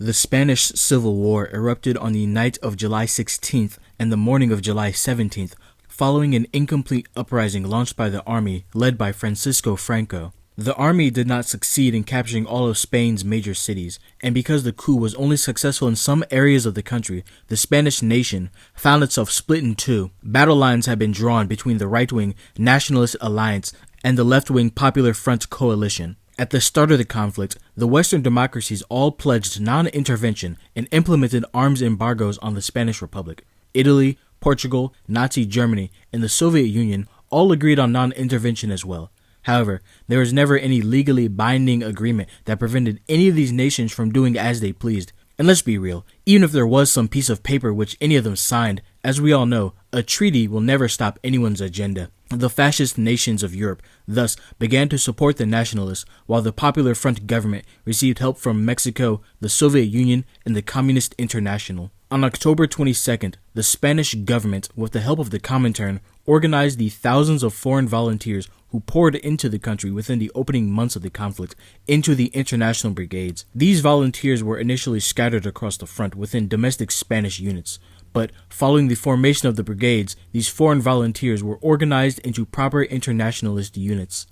The Spanish Civil War erupted on the night of July 16th and the morning of July 17th, following an incomplete uprising launched by the army led by Francisco Franco. The army did not succeed in capturing all of Spain's major cities, and because the coup was only successful in some areas of the country, the Spanish nation found itself split in two. Battle lines had been drawn between the right-wing Nationalist Alliance and the left-wing Popular Front coalition. At the start of the conflict, the Western democracies all pledged non-intervention and implemented arms embargoes on the Spanish Republic. Italy, Portugal, Nazi Germany, and the Soviet Union all agreed on non-intervention as well. However, there was never any legally binding agreement that prevented any of these nations from doing as they pleased. And let's be real, even if there was some piece of paper which any of them signed, as we all know, a treaty will never stop anyone's agenda. The fascist nations of Europe thus began to support the nationalists, while the Popular Front government received help from Mexico, the Soviet Union, and the Communist International. On October 22nd, the Spanish government, with the help of the Comintern, organized the thousands of foreign volunteers who poured into the country within the opening months of the conflict into the international brigades. These volunteers were initially scattered across the front within domestic Spanish units, but following the formation of the brigades, these foreign volunteers were organized into proper internationalist units.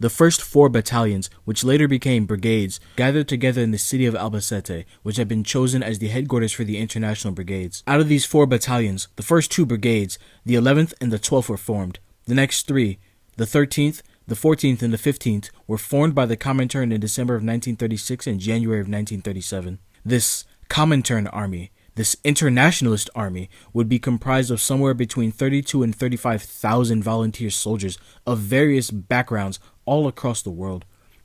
The first 4 battalions, which later became brigades, gathered together in the city of Albacete, which had been chosen as the headquarters for the international brigades. Out of these 4 battalions, the first 2 brigades, the 11th and the 12th, were formed. The next 3, the 13th, the 14th, and the 15th, were formed by the Comintern in December of 1936 and January of 1937. This Comintern army, this internationalist army, would be comprised of somewhere between 32 and 35,000 volunteer soldiers of various backgrounds all across the world.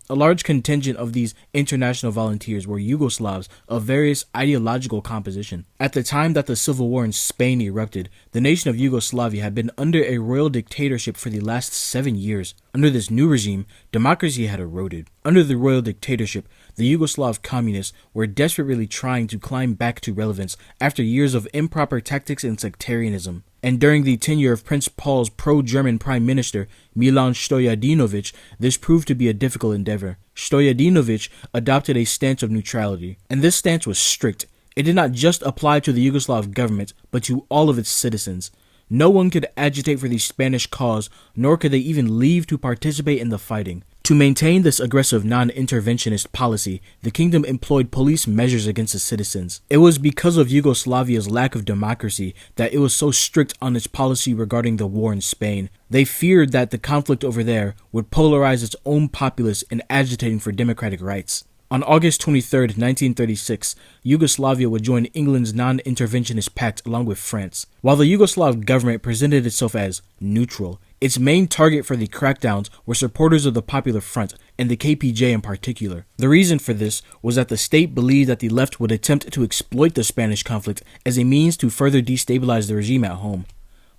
A large contingent of these international volunteers were Yugoslavs of various ideological composition. At the time that the civil war in Spain erupted, the nation of Yugoslavia had been under a royal dictatorship for the last 7 years. Under this new regime, democracy had eroded. Under the royal dictatorship, the Yugoslav communists were desperately trying to climb back to relevance after years of improper tactics and sectarianism. And during the tenure of Prince Paul's pro-German Prime Minister, Milan Stojadinović, this proved to be a difficult endeavor. Stojadinović adopted a stance of neutrality, and this stance was strict. It did not just apply to the Yugoslav government, but to all of its citizens. No one could agitate for the Spanish cause, nor could they even leave to participate in the fighting. To maintain this aggressive non-interventionist policy, the kingdom employed police measures against its citizens. It was because of Yugoslavia's lack of democracy that it was so strict on its policy regarding the war in Spain. They feared that the conflict over there would polarize its own populace in agitating for democratic rights. On August 23, 1936, Yugoslavia would join England's non-interventionist pact along with France. While the Yugoslav government presented itself as neutral, its main target for the crackdowns were supporters of the Popular Front, and the KPJ in particular. The reason for this was that the state believed that the left would attempt to exploit the Spanish conflict as a means to further destabilize the regime at home.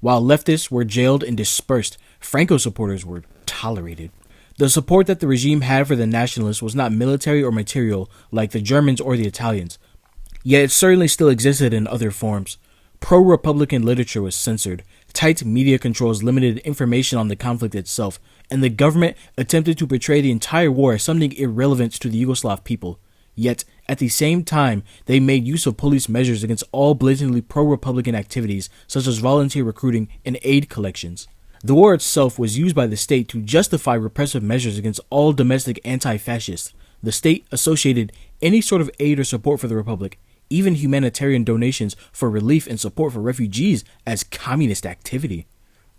While leftists were jailed and dispersed, Franco supporters were tolerated. The support that the regime had for the nationalists was not military or material like the Germans or the Italians, yet it certainly still existed in other forms. Pro-Republican literature was censored, tight media controls limited information on the conflict itself, and the government attempted to portray the entire war as something irrelevant to the Yugoslav people. Yet, at the same time, they made use of police measures against all blatantly pro-Republican activities such as volunteer recruiting and aid collections. The war itself was used by the state to justify repressive measures against all domestic anti-fascists. The state associated any sort of aid or support for the Republic, even humanitarian donations for relief and support for refugees, as communist activity,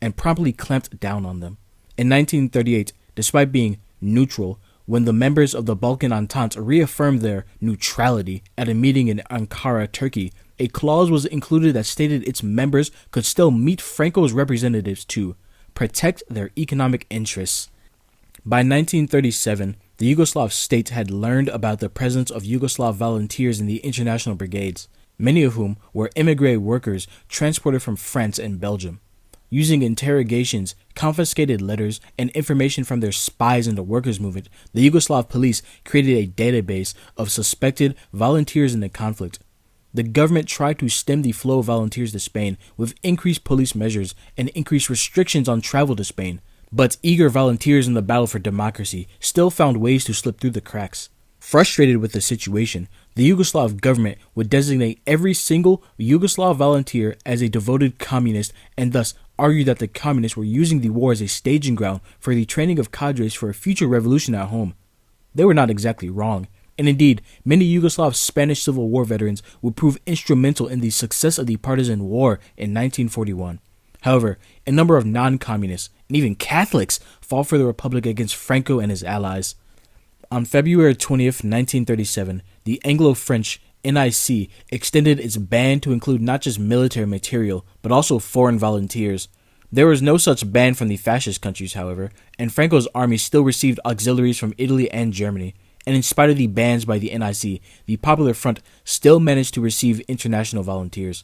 and promptly clamped down on them. In 1938, despite being neutral, when the members of the Balkan Entente reaffirmed their neutrality at a meeting in Ankara, Turkey, a clause was included that stated its members could still meet Franco's representatives to protect their economic interests. By 1937, the Yugoslav state had learned about the presence of Yugoslav volunteers in the international brigades, many of whom were immigrant workers transported from France and Belgium. Using interrogations, confiscated letters, and information from their spies in the workers' movement, the Yugoslav police created a database of suspected volunteers in the conflict. The government tried to stem the flow of volunteers to Spain with increased police measures and increased restrictions on travel to Spain, but eager volunteers in the battle for democracy still found ways to slip through the cracks. Frustrated with the situation, the Yugoslav government would designate every single Yugoslav volunteer as a devoted communist and thus argued that the communists were using the war as a staging ground for the training of cadres for a future revolution at home. They were not exactly wrong, and indeed, many Yugoslav Spanish Civil War veterans would prove instrumental in the success of the partisan war in 1941. However, a number of non-communists, and even Catholics, fought for the Republic against Franco and his allies. On February 20th, 1937, the Anglo-French NIC extended its ban to include not just military material, but also foreign volunteers. There was no such ban from the fascist countries, however, and Franco's army still received auxiliaries from Italy and Germany, and in spite of the bans by the NIC, the Popular Front still managed to receive international volunteers.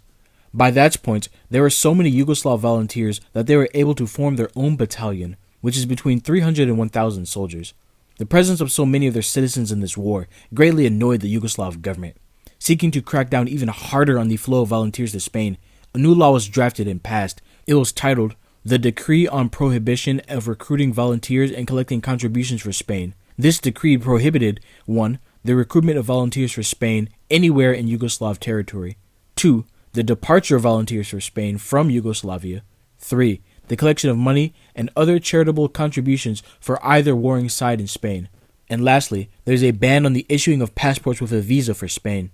By that point, there were so many Yugoslav volunteers that they were able to form their own battalion, which is between 300 and 1,000 soldiers. The presence of so many of their citizens in this war greatly annoyed the Yugoslav government. Seeking to crack down even harder on the flow of volunteers to Spain, a new law was drafted and passed. It was titled, "The Decree on Prohibition of Recruiting Volunteers and Collecting Contributions for Spain." This decree prohibited 1. The recruitment of volunteers for Spain anywhere in Yugoslav territory. 2. The departure of volunteers for Spain from Yugoslavia. 3. The collection of money and other charitable contributions for either warring side in Spain. And lastly, there is a ban on the issuing of passports with a visa for Spain.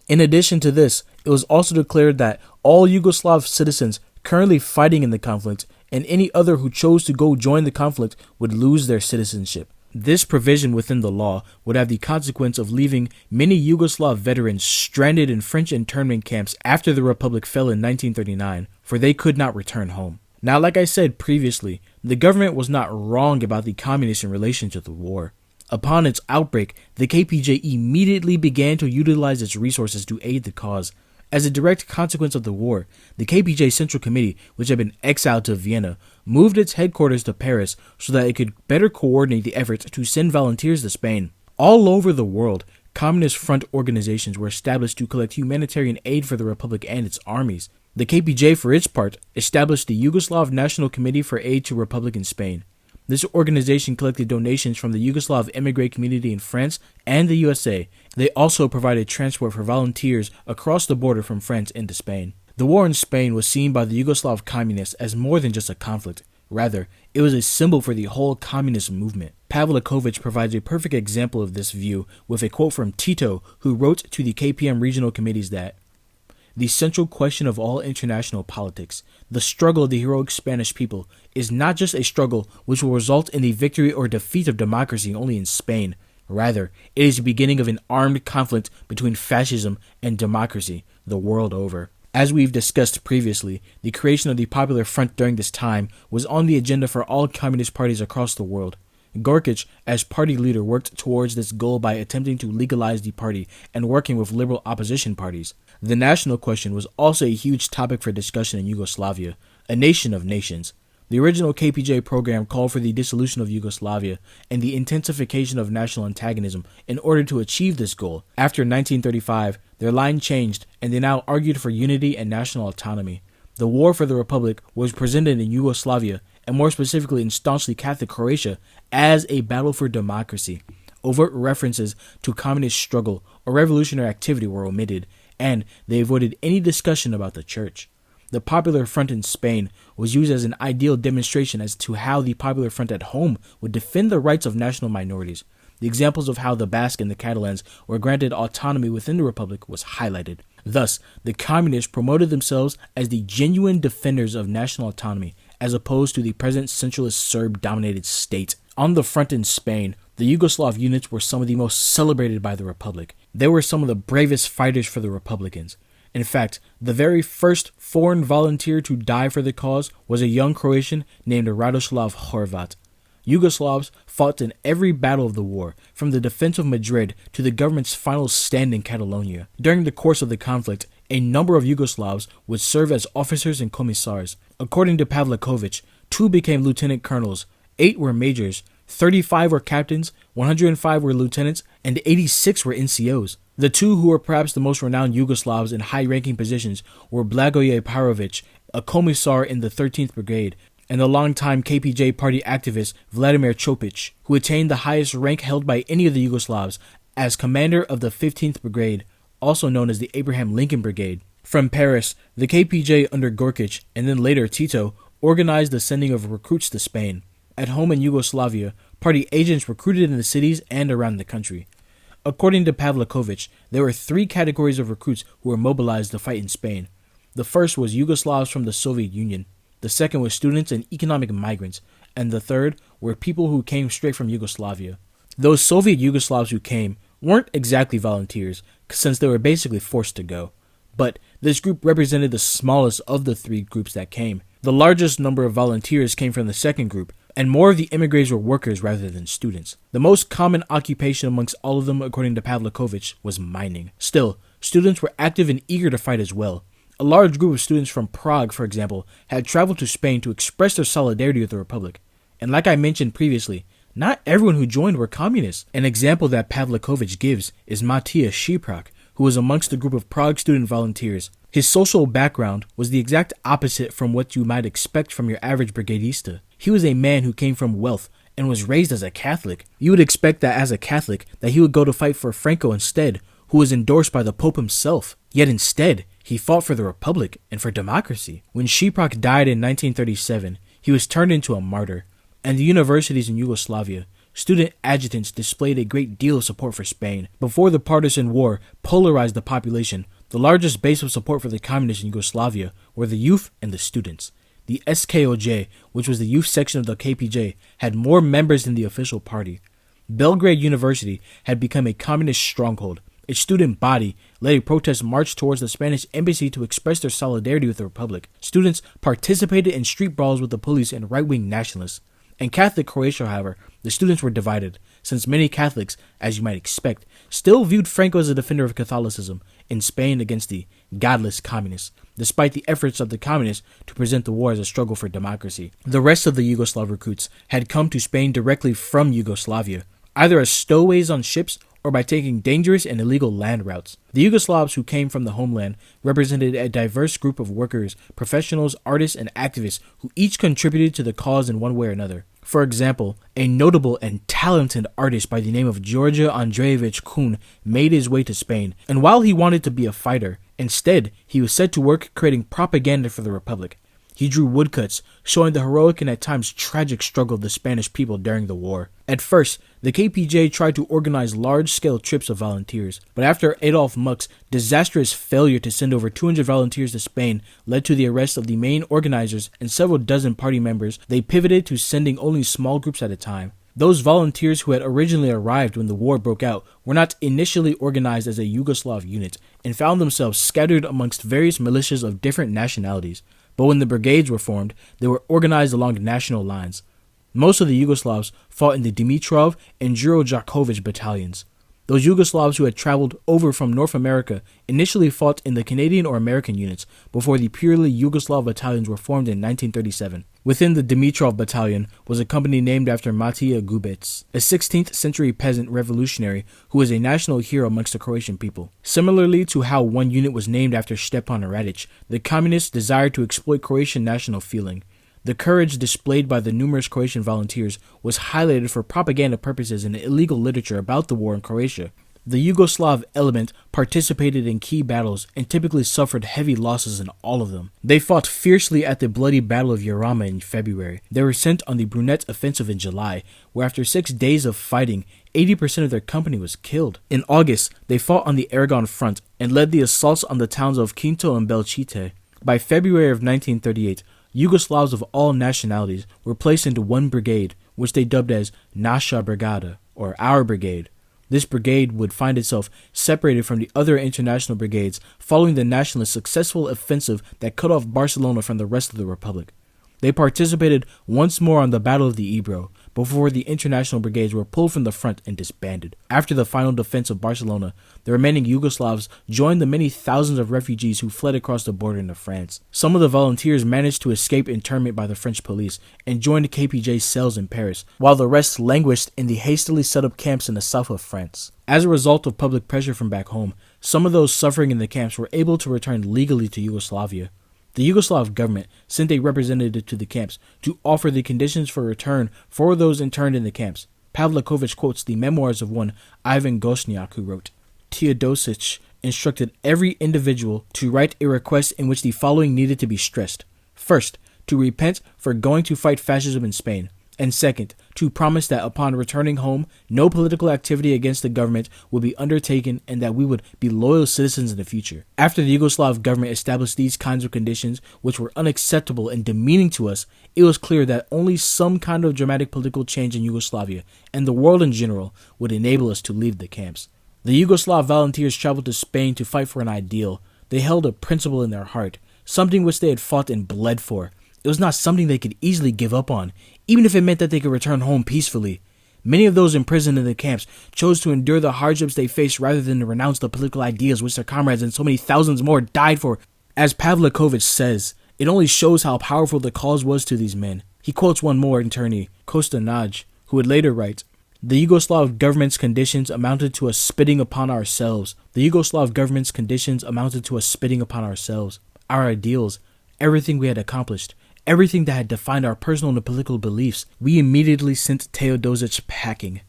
In addition to this, it was also declared that all Yugoslav citizens currently fighting in the conflict and any other who chose to go join the conflict would lose their citizenship. This provision within the law would have the consequence of leaving many Yugoslav veterans stranded in French internment camps after the Republic fell in 1939, for they could not return home. Now, like I said previously, the government was not wrong about the communists in relation to the war. Upon its outbreak, the KPJ immediately began to utilize its resources to aid the cause. As a direct consequence of the war, the KPJ Central Committee, which had been exiled to Vienna, moved its headquarters to Paris so that it could better coordinate the efforts to send volunteers to Spain. All over the world, Communist Front organizations were established to collect humanitarian aid for the Republic and its armies. The KPJ, for its part, established the Yugoslav National Committee for Aid to Republic in Spain. This organization collected donations from the Yugoslav immigrant community in France and the USA. They also provided transport for volunteers across the border from France into Spain. The war in Spain was seen by the Yugoslav communists as more than just a conflict. Rather, it was a symbol for the whole communist movement. Pavlaković provides a perfect example of this view with a quote from Tito, who wrote to the KPM regional committees that, "The central question of all international politics, the struggle of the heroic Spanish people, is not just a struggle which will result in the victory or defeat of democracy only in Spain. Rather, it is the beginning of an armed conflict between fascism and democracy the world over." As we've discussed previously, the creation of the Popular Front during this time was on the agenda for all communist parties across the world. Gorkic, as party leader, worked towards this goal by attempting to legalize the party and working with liberal opposition parties. The national question was also a huge topic for discussion in Yugoslavia, a nation of nations. The original KPJ program called for the dissolution of Yugoslavia and the intensification of national antagonism in order to achieve this goal. After 1935, their line changed and they now argued for unity and national autonomy. The war for the Republic was presented in Yugoslavia, and more specifically in staunchly Catholic Croatia, as a battle for democracy. Overt references to communist struggle or revolutionary activity were omitted, and they avoided any discussion about the church. The Popular Front in Spain was used as an ideal demonstration as to how the Popular Front at home would defend the rights of national minorities. The examples of how the Basque and the Catalans were granted autonomy within the Republic was highlighted. Thus, the communists promoted themselves as the genuine defenders of national autonomy, as opposed to the present centralist Serb-dominated state. On the front in Spain, the Yugoslav units were some of the most celebrated by the Republic. They were some of the bravest fighters for the Republicans. In fact, the very first foreign volunteer to die for the cause was a young Croatian named Radoslav Horvat. Yugoslavs fought in every battle of the war, from the defense of Madrid to the government's final stand in Catalonia. During the course of the conflict, a number of Yugoslavs would serve as officers and commissars. According to Pavlaković, 2 became lieutenant colonels, 8 were majors, 35 were captains, 105 were lieutenants, and 86 were NCOs. The 2 who were perhaps the most renowned Yugoslavs in high-ranking positions were Blagoje Parović, a commissar in the 13th Brigade, and the longtime KPJ party activist Vladimir Čopić, who attained the highest rank held by any of the Yugoslavs as commander of the 15th Brigade, also known as the Abraham Lincoln Brigade. From Paris, the KPJ under Gorkic and then later Tito organized the sending of recruits to Spain. At home in Yugoslavia, party agents recruited in the cities and around the country. According to Pavlaković, there were 3 categories of recruits who were mobilized to fight in Spain. The first was Yugoslavs from the Soviet Union, the second was students and economic migrants, and the third were people who came straight from Yugoslavia. Those Soviet Yugoslavs who came weren't exactly volunteers, since they were basically forced to go. But this group represented the smallest of the 3 groups that came. The largest number of volunteers came from the second group, and more of the immigrants were workers rather than students. The most common occupation amongst all of them, according to Pavlaković, was mining. Still, students were active and eager to fight as well. A large group of students from Prague, for example, had traveled to Spain to express their solidarity with the Republic. And like I mentioned previously, not everyone who joined were communists. An example that Pavlaković gives is Matthias Šiprák, who was amongst the group of Prague student volunteers. His social background was the exact opposite from what you might expect from your average brigadista. He was a man who came from wealth and was raised as a Catholic. You would expect that as a Catholic that he would go to fight for Franco instead, who was endorsed by the Pope himself. Yet instead, he fought for the Republic and for democracy. When Šiprák died in 1937, he was turned into a martyr. And the universities in Yugoslavia, student adjutants displayed a great deal of support for Spain. Before the partisan war polarized the population, the largest base of support for the communists in Yugoslavia were the youth and the students. The SKOJ, which was the youth section of the KPJ, had more members than the official party. Belgrade University had become a communist stronghold. Its student body led a protest march towards the Spanish embassy to express their solidarity with the Republic. Students participated in street brawls with the police and right-wing nationalists. In Catholic Croatia, however, the students were divided, since many Catholics, as you might expect, still viewed Franco as a defender of Catholicism in Spain against the godless communists, despite the efforts of the communists to present the war as a struggle for democracy. The rest of the Yugoslav recruits had come to Spain directly from Yugoslavia, either as stowaways on ships or by taking dangerous and illegal land routes. The Yugoslavs who came from the homeland represented a diverse group of workers, professionals, artists, and activists who each contributed to the cause in one way or another. For example, a notable and talented artist by the name of George Andreevich Kun made his way to Spain, and while he wanted to be a fighter, instead he was set to work creating propaganda for the Republic. He drew woodcuts, showing the heroic and at times tragic struggle of the Spanish people during the war. At first, the KPJ tried to organize large-scale trips of volunteers, but after Adolf Muck's disastrous failure to send over 200 volunteers to Spain led to the arrest of the main organizers and several dozen party members, they pivoted to sending only small groups at a time. Those volunteers who had originally arrived when the war broke out were not initially organized as a Yugoslav unit and found themselves scattered amongst various militias of different nationalities. But when the brigades were formed, they were organized along national lines. Most of the Yugoslavs fought in the Dimitrov and Đuro Đaković battalions. Those Yugoslavs who had traveled over from North America initially fought in the Canadian or American units before the purely Yugoslav battalions were formed in 1937. Within the Dimitrov battalion was a company named after Matija Gubec, a 16th century peasant revolutionary who was a national hero amongst the Croatian people. Similarly to how one unit was named after Stepan Radić, the communists desired to exploit Croatian national feeling. The courage displayed by the numerous Croatian volunteers was highlighted for propaganda purposes in illegal literature about the war in Croatia. The Yugoslav element participated in key battles and typically suffered heavy losses in all of them. They fought fiercely at the bloody Battle of Jarama in February. They were sent on the Brunette offensive in July, where after 6 days of fighting, 80% of their company was killed. In August, they fought on the Aragon front and led the assaults on the towns of Quinto and Belchite. By February of 1938, Yugoslavs of all nationalities were placed into one brigade, which they dubbed as Naša Brigada, or Our Brigade. This brigade would find itself separated from the other international brigades following the nationalists' successful offensive that cut off Barcelona from the rest of the Republic. They participated once more on the Battle of the Ebro, before the international brigades were pulled from the front and disbanded. After the final defense of Barcelona, the remaining Yugoslavs joined the many thousands of refugees who fled across the border into France. Some of the volunteers managed to escape internment by the French police and joined KPJ cells in Paris, while the rest languished in the hastily set up camps in the south of France. As a result of public pressure from back home, some of those suffering in the camps were able to return legally to Yugoslavia. The Yugoslav government sent a representative to the camps to offer the conditions for return for those interned in the camps. Pavlaković quotes the memoirs of one Ivan Gosniak, who wrote, Teodosic instructed every individual to write a request in which the following needed to be stressed. First, to repent for going to fight fascism in Spain, and second, to promise that upon returning home, no political activity against the government would be undertaken and that we would be loyal citizens in the future. After the Yugoslav government established these kinds of conditions, which were unacceptable and demeaning to us, it was clear that only some kind of dramatic political change in Yugoslavia, and the world in general, would enable us to leave the camps. The Yugoslav volunteers traveled to Spain to fight for an ideal. They held a principle in their heart, something which they had fought and bled for. It was not something they could easily give up on, even if it meant that they could return home peacefully. Many of those imprisoned in the camps chose to endure the hardships they faced rather than to renounce the political ideas which their comrades and so many thousands more died for. As Pavlaković says, it only shows how powerful the cause was to these men. He quotes one more internee, Kostanaj, who would later write, the Yugoslav government's conditions amounted to us spitting upon ourselves. The Yugoslav government's conditions amounted to us spitting upon ourselves. Our ideals, everything we had accomplished, everything that had defined our personal and political beliefs, we immediately sent Teodosic packing.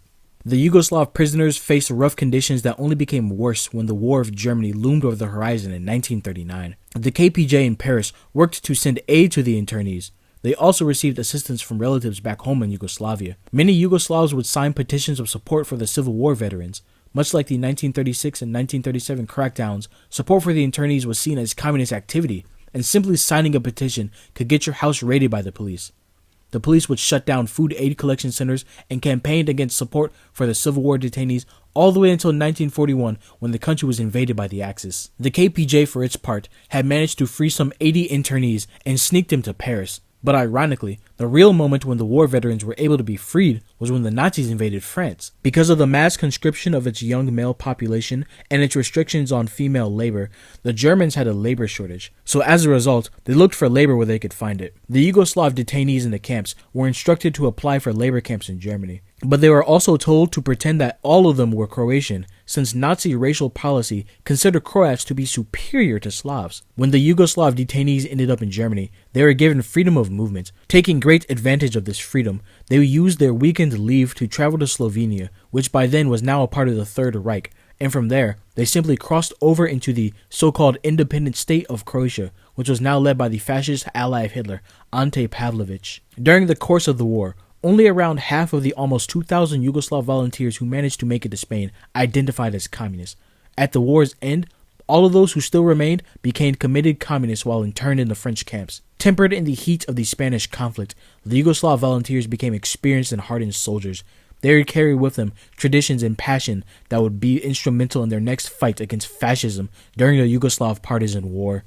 The Yugoslav prisoners faced rough conditions that only became worse when the War of Germany loomed over the horizon in 1939. The KPJ in Paris worked to send aid to the internees. They also received assistance from relatives back home in Yugoslavia. Many Yugoslavs would sign petitions of support for the Civil War veterans. Much like the 1936 and 1937 crackdowns, support for the internees was seen as communist activity, and simply signing a petition could get your house raided by the police. The police would shut down food aid collection centers and campaigned against support for the Civil War detainees all the way until 1941 when the country was invaded by the Axis. The KPJ, for its part, had managed to free some 80 internees and sneak them to Paris. But ironically, the real moment when the war veterans were able to be freed was when the Nazis invaded France. Because of the mass conscription of its young male population and its restrictions on female labor, the Germans had a labor shortage. So as a result, they looked for labor where they could find it. The Yugoslav detainees in the camps were instructed to apply for labor camps in Germany. But they were also told to pretend that all of them were Croatian, since Nazi racial policy considered Croats to be superior to Slavs. When the Yugoslav detainees ended up in Germany, they were given freedom of movement. Taking great advantage of this freedom, they used their weekend leave to travel to Slovenia, which by then was now a part of the Third Reich, and from there, they simply crossed over into the so-called independent state of Croatia, which was now led by the fascist ally of Hitler, Ante Pavlović. During the course of the war, only around half of the almost 2,000 Yugoslav volunteers who managed to make it to Spain identified as communists. At the war's end, all of those who still remained became committed communists while interned in the French camps. Tempered in the heat of the Spanish conflict, the Yugoslav volunteers became experienced and hardened soldiers. They would carry with them traditions and passion that would be instrumental in their next fight against fascism during the Yugoslav Partisan War.